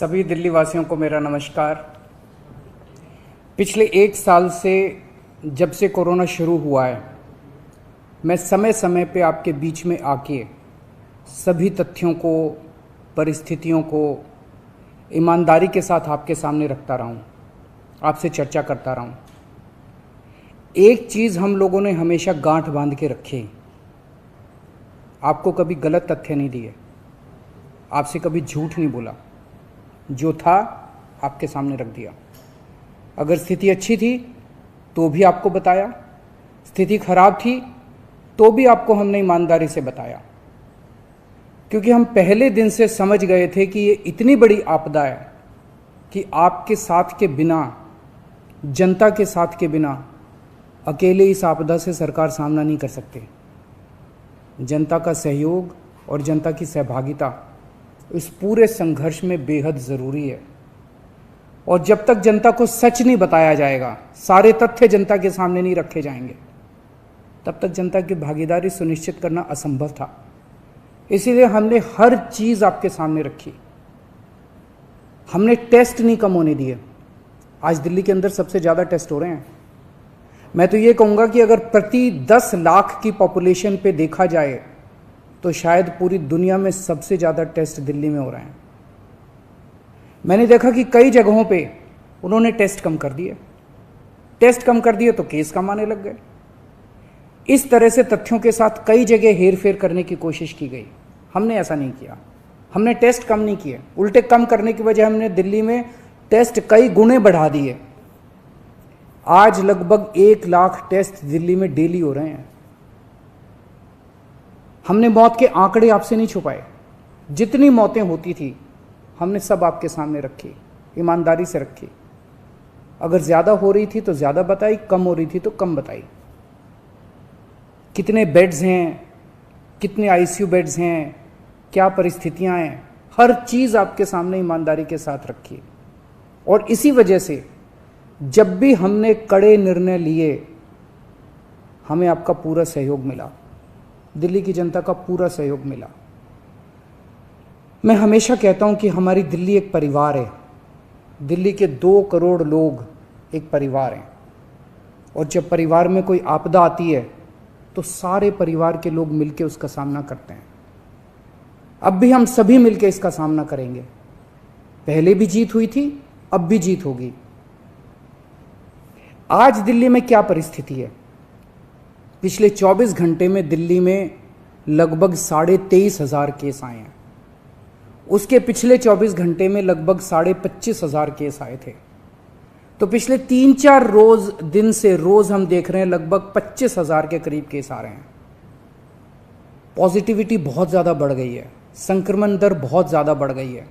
सभी दिल्ली वासियों को मेरा नमस्कार। पिछले 1 साल से जब से कोरोना शुरू हुआ है, मैं समय समय पे आपके बीच में आके सभी तथ्यों को, परिस्थितियों को ईमानदारी के साथ आपके सामने रखता रहा हूँ, आपसे चर्चा करता रहा हूँ। एक चीज़ हम लोगों ने हमेशा गांठ बांध के रखी, आपको कभी गलत तथ्य नहीं दिए, आपसे कभी झूठ नहीं बोला, जो था आपके सामने रख दिया। अगर स्थिति अच्छी थी तो भी आपको बताया, स्थिति खराब थी तो भी आपको हमने ईमानदारी से बताया, क्योंकि हम पहले दिन से समझ गए थे कि ये इतनी बड़ी आपदा है कि आपके साथ के बिना, जनता के साथ के बिना अकेले इस आपदा से सरकार सामना नहीं कर सकती। जनता का सहयोग और जनता की सहभागिता इस पूरे संघर्ष में बेहद ज़रूरी है। और जब तक जनता को सच नहीं बताया जाएगा, सारे तथ्य जनता के सामने नहीं रखे जाएंगे, तब तक जनता की भागीदारी सुनिश्चित करना असंभव था। इसीलिए हमने हर चीज़ आपके सामने रखी। हमने टेस्ट नहीं कम होने दिए। आज दिल्ली के अंदर सबसे ज़्यादा टेस्ट हो रहे हैं। मैं तो ये कहूँगा कि अगर प्रति 10 लाख की पॉपुलेशन पे देखा जाए तो शायद पूरी दुनिया में सबसे ज़्यादा टेस्ट दिल्ली में हो रहे हैं। मैंने देखा कि कई जगहों पे उन्होंने टेस्ट कम कर दिए, टेस्ट कम कर दिए तो केस कम आने लग गए। इस तरह से तथ्यों के साथ कई जगह हेरफेर करने की कोशिश की गई। हमने ऐसा नहीं किया। हमने टेस्ट कम नहीं किए, उल्टे कम करने की वजह हमने दिल्ली में टेस्ट कई गुने बढ़ा दिए। आज लगभग 1 लाख टेस्ट दिल्ली में डेली हो रहे हैं। हमने मौत के आंकड़े आपसे नहीं छुपाए। जितनी मौतें होती थी हमने सब आपके सामने रखी, ईमानदारी से रखी। अगर ज़्यादा हो रही थी तो ज़्यादा बताई, कम हो रही थी तो कम बताई। कितने बेड्स हैं, कितने आईसीयू बेड्स हैं, क्या परिस्थितियां हैं, हर चीज़ आपके सामने ईमानदारी के साथ रखी। और इसी वजह से जब भी हमने कड़े निर्णय लिए, हमें आपका पूरा सहयोग मिला, दिल्ली की जनता का पूरा सहयोग मिला। मैं हमेशा कहता हूं कि हमारी दिल्ली एक परिवार है। दिल्ली के 2 करोड़ लोग एक परिवार हैं। और जब परिवार में कोई आपदा आती है तो सारे परिवार के लोग मिलकर उसका सामना करते हैं। अब भी हम सभी मिलकर इसका सामना करेंगे। पहले भी जीत हुई थी, अब भी जीत होगी। आज दिल्ली में क्या परिस्थिति है? पिछले 24 घंटे में दिल्ली में लगभग 23,500 केस आए हैं। उसके पिछले 24 घंटे में लगभग 25,500 केस आए थे। तो पिछले 3-4 दिन से रोज हम देख रहे हैं लगभग 25,000 के करीब केस आ रहे हैं। पॉजिटिविटी बहुत ज़्यादा बढ़ गई है, संक्रमण दर बहुत ज़्यादा बढ़ गई है।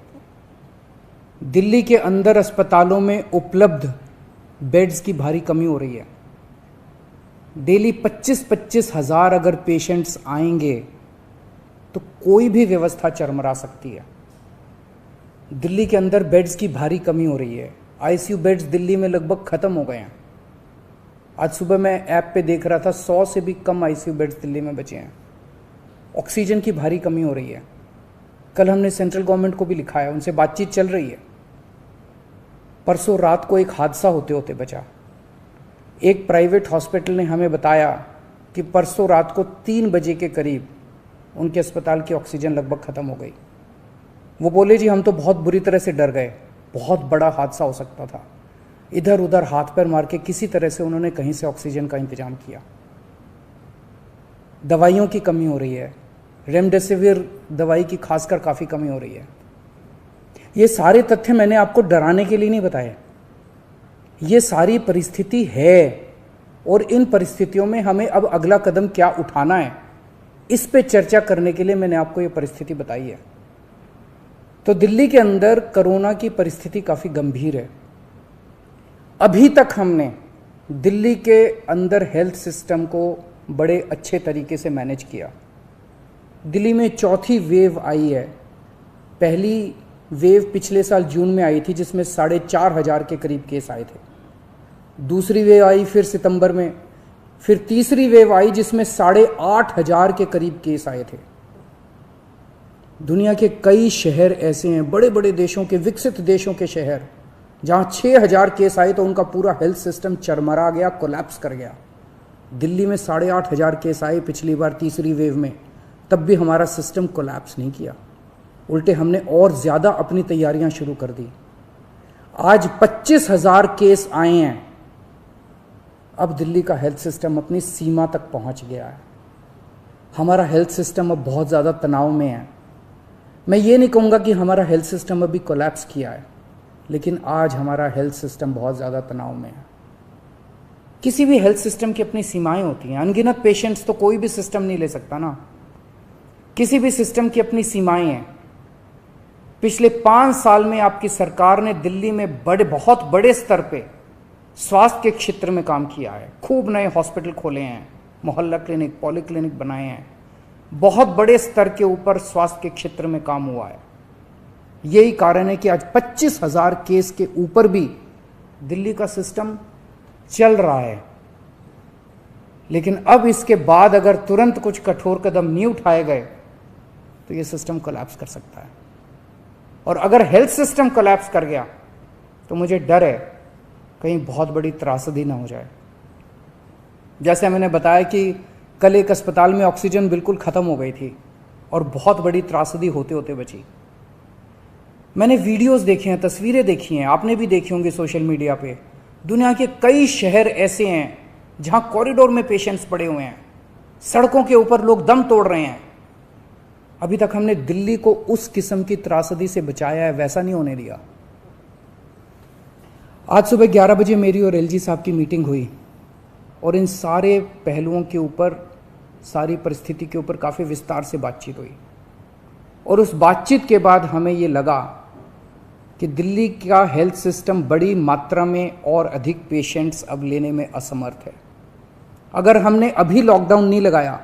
दिल्ली के अंदर अस्पतालों में उपलब्ध बेड्स की भारी कमी हो रही है। डेली 25-25 हज़ार अगर पेशेंट्स आएंगे तो कोई भी व्यवस्था चरमरा सकती है। दिल्ली के अंदर बेड्स की भारी कमी हो रही है। आईसीयू बेड्स दिल्ली में लगभग ख़त्म हो गए हैं। आज सुबह मैं ऐप पे देख रहा था 100 से भी कम आईसीयू बेड्स दिल्ली में बचे हैं। ऑक्सीजन की भारी कमी हो रही है। कल हमने सेंट्रल गवर्नमेंट को भी लिखा है, उनसे बातचीत चल रही है। परसों रात को एक हादसा होते होते बचा। एक प्राइवेट हॉस्पिटल ने हमें बताया कि परसों रात को 3 बजे के करीब उनके अस्पताल की ऑक्सीजन लगभग ख़त्म हो गई। वो बोले जी हम तो बहुत बुरी तरह से डर गए, बहुत बड़ा हादसा हो सकता था। इधर उधर हाथ पैर मार के किसी तरह से उन्होंने कहीं से ऑक्सीजन का इंतजाम किया। दवाइयों की कमी हो रही है, रेमडेसिविर दवाई की खासकर काफ़ी कमी हो रही है। ये सारे तथ्य मैंने आपको डराने के लिए नहीं बताए। ये सारी परिस्थिति है और इन परिस्थितियों में हमें अब अगला कदम क्या उठाना है, इस पे चर्चा करने के लिए मैंने आपको ये परिस्थिति बताई है। तो दिल्ली के अंदर कोरोना की परिस्थिति काफ़ी गंभीर है। अभी तक हमने दिल्ली के अंदर हेल्थ सिस्टम को बड़े अच्छे तरीके से मैनेज किया। दिल्ली में 4थी वेव आई है। पहली वेव पिछले साल जून में आई थी जिसमें 4,500 के करीब केस आए थे। दूसरी वेव आई फिर सितंबर में, फिर तीसरी वेव आई जिसमें 8,500 के करीब केस आए थे। दुनिया के कई शहर ऐसे हैं, बड़े बड़े देशों के, विकसित देशों के शहर, जहाँ 6,000 केस आए तो उनका पूरा हेल्थ सिस्टम चरमरा गया, कोलैप्स कर गया। दिल्ली में 8,500 केस आए पिछली बार तीसरी वेव में, तब भी हमारा सिस्टम कोलैप्स नहीं किया, उल्टे हमने और ज़्यादा अपनी तैयारियां शुरू कर दी। आज 25,000 केस आए हैं। अब दिल्ली का हेल्थ सिस्टम अपनी सीमा तक पहुंच गया है। हमारा हेल्थ सिस्टम अब बहुत ज़्यादा तनाव में है। मैं ये नहीं कहूँगा कि हमारा हेल्थ सिस्टम अभी कोलैप्स किया है, लेकिन आज हमारा हेल्थ सिस्टम बहुत ज़्यादा तनाव में है। किसी भी हेल्थ सिस्टम की अपनी सीमाएं होती हैं। अनगिनत पेशेंट्स तो कोई भी सिस्टम नहीं ले सकता ना। किसी भी सिस्टम की अपनी सीमाएं हैं। पिछले 5 साल में आपकी सरकार ने दिल्ली में बहुत बड़े स्तर पे स्वास्थ्य के क्षेत्र में काम किया है। खूब नए हॉस्पिटल खोले हैं, मोहल्ला क्लिनिक, पॉली क्लिनिक बनाए हैं। बहुत बड़े स्तर के ऊपर स्वास्थ्य के क्षेत्र में काम हुआ है। यही कारण है कि आज 25,000 केस के ऊपर भी दिल्ली का सिस्टम चल रहा है। लेकिन अब इसके बाद अगर तुरंत कुछ कठोर कदम नहीं उठाए गए तो यह सिस्टम कोलैप्स कर सकता है। और अगर हेल्थ सिस्टम कोलैप्स कर गया तो मुझे डर है कहीं बहुत बड़ी त्रासदी ना हो जाए। जैसे मैंने बताया कि कल एक अस्पताल में ऑक्सीजन बिल्कुल ख़त्म हो गई थी और बहुत बड़ी त्रासदी होते होते बची। मैंने वीडियोस देखे हैं, तस्वीरें देखी हैं, आपने भी देखी होंगी सोशल मीडिया पे। दुनिया के कई शहर ऐसे हैं जहां कॉरिडोर में पेशेंट्स पड़े हुए हैं, सड़कों के ऊपर लोग दम तोड़ रहे हैं। अभी तक हमने दिल्ली को उस किस्म की त्रासदी से बचाया है, वैसा नहीं होने दिया। आज सुबह 11 बजे मेरी और एलजी साहब की मीटिंग हुई और इन सारे पहलुओं के ऊपर, सारी परिस्थिति के ऊपर काफ़ी विस्तार से बातचीत हुई। और उस बातचीत के बाद हमें ये लगा कि दिल्ली का हेल्थ सिस्टम बड़ी मात्रा में और अधिक पेशेंट्स अब लेने में असमर्थ है। अगर हमने अभी लॉकडाउन नहीं लगाया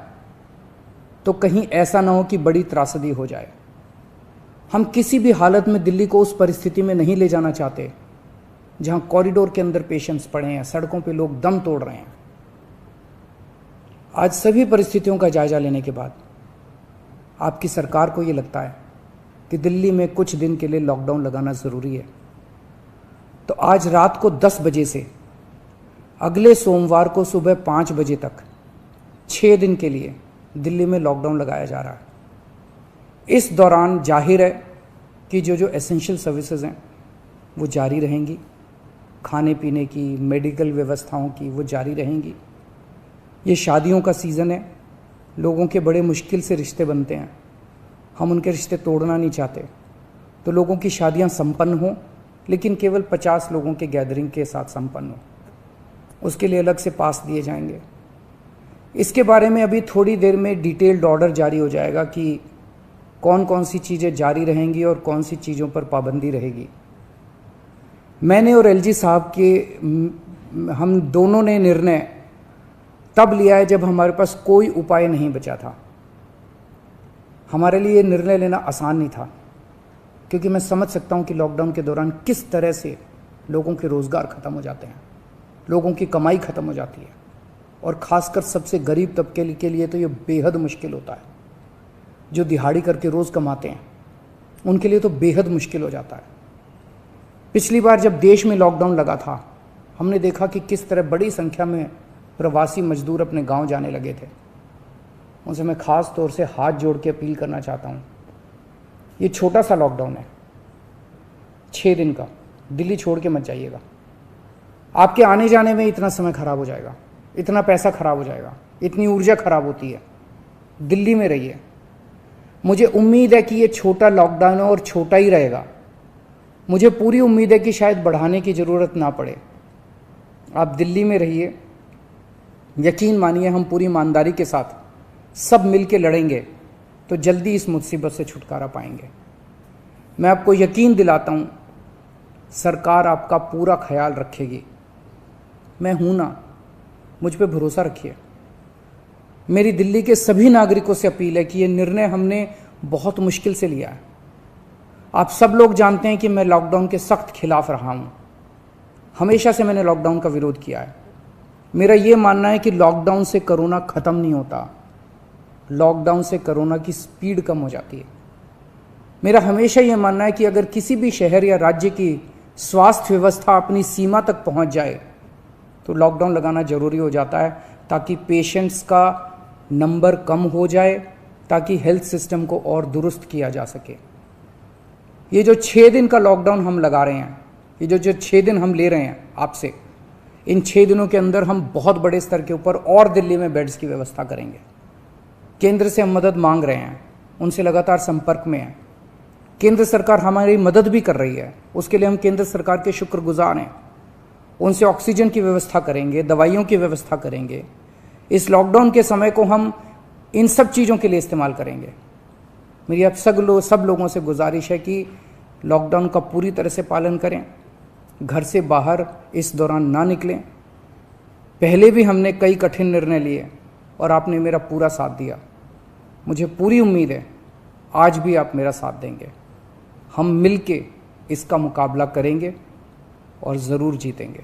तो कहीं ऐसा ना हो कि बड़ी त्रासदी हो जाए। हम किसी भी हालत में दिल्ली को उस परिस्थिति में नहीं ले जाना चाहते जहां कॉरिडोर के अंदर पेशेंट्स पड़े हैं, सड़कों पे लोग दम तोड़ रहे हैं। आज सभी परिस्थितियों का जायजा लेने के बाद आपकी सरकार को ये लगता है कि दिल्ली में कुछ दिन के लिए लॉकडाउन लगाना ज़रूरी है, तो आज रात को 10 बजे से अगले सोमवार को सुबह 5 बजे तक 6 दिन के लिए दिल्ली में लॉकडाउन लगाया जा रहा है। इस दौरान जाहिर है कि जो एसेंशियल सर्विसेज हैं वो जारी रहेंगी, खाने पीने की, मेडिकल व्यवस्थाओं की वो जारी रहेंगी। ये शादियों का सीज़न है, लोगों के बड़े मुश्किल से रिश्ते बनते हैं, हम उनके रिश्ते तोड़ना नहीं चाहते, तो लोगों की शादियां संपन्न हों, लेकिन केवल 50 लोगों के गैदरिंग के साथ संपन्न हो। उसके लिए अलग से पास दिए जाएंगे। इसके बारे में अभी थोड़ी देर में डिटेल्ड ऑर्डर जारी हो जाएगा कि कौन कौन सी चीज़ें जारी रहेंगी और कौन सी चीज़ों पर पाबंदी रहेगी। मैंने और एलजी साहब के हम दोनों ने निर्णय तब लिया है जब हमारे पास कोई उपाय नहीं बचा था। हमारे लिए निर्णय लेना आसान नहीं था, क्योंकि मैं समझ सकता हूं कि लॉकडाउन के दौरान किस तरह से लोगों के रोज़गार ख़त्म हो जाते हैं, लोगों की कमाई ख़त्म हो जाती है, और ख़ासकर सबसे गरीब तबके के लिए तो ये बेहद मुश्किल होता है। जो दिहाड़ी करके रोज़ कमाते हैं उनके लिए तो बेहद मुश्किल हो जाता है। पिछली बार जब देश में लॉकडाउन लगा था, हमने देखा कि किस तरह बड़ी संख्या में प्रवासी मजदूर अपने गांव जाने लगे थे। उनसे मैं ख़ास तौर से हाथ जोड़ के अपील करना चाहता हूं, ये छोटा सा लॉकडाउन है, 6 दिन का, दिल्ली छोड़ के मत जाइएगा। आपके आने जाने में इतना समय खराब हो जाएगा, इतना पैसा खराब हो जाएगा, इतनी ऊर्जा खराब होती है। दिल्ली में रहिए। मुझे उम्मीद है कि ये छोटा लॉकडाउन है और छोटा ही रहेगा। मुझे पूरी उम्मीद है कि शायद बढ़ाने की ज़रूरत ना पड़े। आप दिल्ली में रहिए, यकीन मानिए हम पूरी ईमानदारी के साथ सब मिल के लड़ेंगे तो जल्दी इस मुसीबत से छुटकारा पाएंगे। मैं आपको यकीन दिलाता हूँ, सरकार आपका पूरा ख्याल रखेगी। मैं हूँ ना, मुझ पे भरोसा रखिए। मेरी दिल्ली के सभी नागरिकों से अपील है कि ये निर्णय हमने बहुत मुश्किल से लिया है। आप सब लोग जानते हैं कि मैं लॉकडाउन के सख्त खिलाफ रहा हूँ। हमेशा से मैंने लॉकडाउन का विरोध किया है। मेरा ये मानना है कि लॉकडाउन से कोरोना ख़त्म नहीं होता, लॉकडाउन से कोरोना की स्पीड कम हो जाती है। मेरा हमेशा ये मानना है कि अगर किसी भी शहर या राज्य की स्वास्थ्य व्यवस्था अपनी सीमा तक पहुंच जाए तो लॉकडाउन लगाना जरूरी हो जाता है, ताकि पेशेंट्स का नंबर कम हो जाए, ताकि हेल्थ सिस्टम को और दुरुस्त किया जा सके। ये जो 6 दिन का लॉकडाउन हम लगा रहे हैं, ये जो 6 दिन हम ले रहे हैं आपसे, इन 6 दिनों के अंदर हम बहुत बड़े स्तर के ऊपर और दिल्ली में बेड्स की व्यवस्था करेंगे। केंद्र से हम मदद मांग रहे हैं, उनसे लगातार संपर्क में हैं। केंद्र सरकार हमारी मदद भी कर रही है, उसके लिए हम केंद्र सरकार के शुक्रगुजार हैं। उनसे ऑक्सीजन की व्यवस्था करेंगे, दवाइयों की व्यवस्था करेंगे। इस लॉकडाउन के समय को हम इन सब चीज़ों के लिए इस्तेमाल करेंगे। मेरी अब सब लोगों से गुजारिश है कि लॉकडाउन का पूरी तरह से पालन करें, घर से बाहर इस दौरान ना निकलें। पहले भी हमने कई कठिन निर्णय लिए और आपने मेरा पूरा साथ दिया। मुझे पूरी उम्मीद है आज भी आप मेरा साथ देंगे। हम मिलके इसका मुकाबला करेंगे और ज़रूर जीतेंगे।